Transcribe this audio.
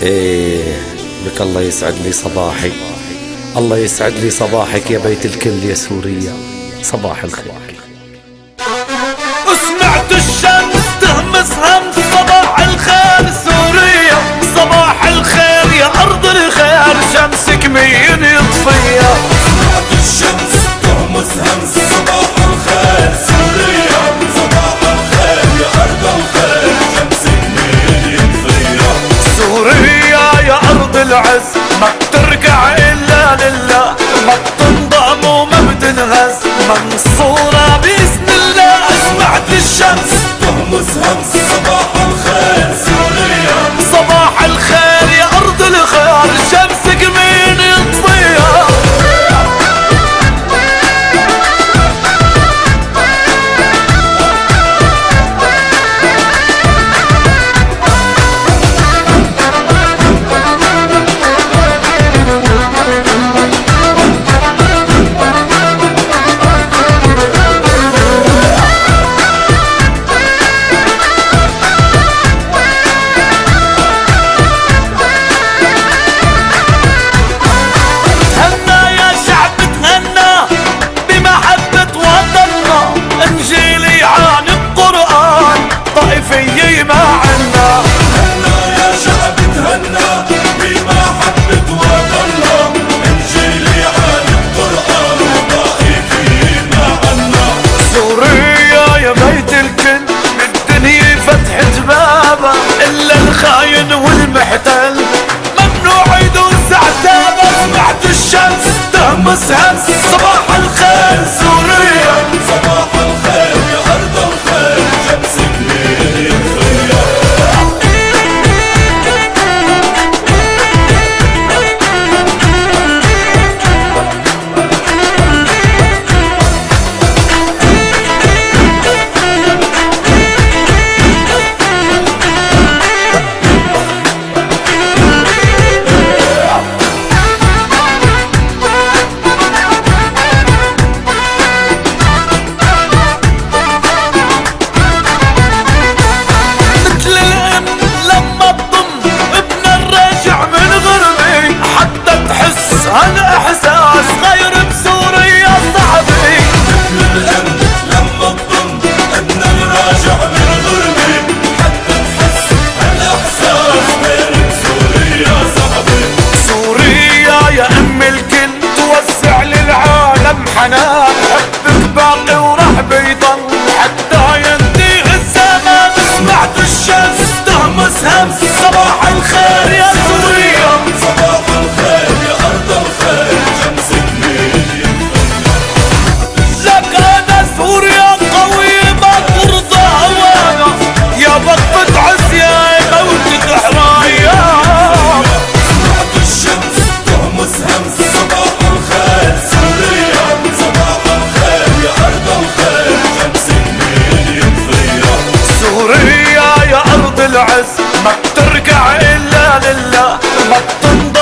ايه لك الله يسعد لي صباحي، الله يسعد لي صباحك يا بيت الكل يا سوريا. صباح الخير. وسمعت الشمس تهمس همس صباح الخير سوريا، صباح الخير يا أرض الخير شمسك مين يطفيها. سمعت الشمس تهمس همس صباح الخير سوريا، صباح الخير يا أرض الخير شمسك مين يطفيها. سوريا يا أرض العز ما بترجع إلا لله، ما بتنضم وما بتنهز منصورة بإذن الله. سمعت الشمس تهمس همس صباح الخير سوريا، صباح الخير يا أرض الخير شمسك مين يطفيها. طائفية ما عنا هنا يا شعب تهنى بمحبة وطننا، انجيلي عن القرآن وطائفية ما عنا. سوريا يا بيت الكل بالدنيا فتحت بابا، إلا الخاين والمحتل ممنوع يدوس عتابه. سمعت الشمس تهمس همس صباح الخير سوريا، صباح الخير يا أرض الخير شمسك مين يطفيها. هذا احساس غير بسوريا صاحبي. مثل الأم لما تضم ابنا الراجع من غربي، حتى تحس هالإحساس غير بسوريا صاحبي. سوريا يا ام الكل توسع للعالم حنان، حبك باقي وراح بيضل حتى ينتهي الزمان. سمعت الشمس تهمس همس صباح الخير يا سوريا، صباح الخير يا أرض الخير شمسك مين يطفيها. لك انا سوريا قوية ما ترضى هوانا، يا بطة عزيا موتة حرايا. سمعت الشمس تهمس همس صباح الخير سوريا، صباح الخير يا أرض الخير شمسك مين يطفيها. سوريا يا أرض العز ما بترجع إلا لله، ما بتنضم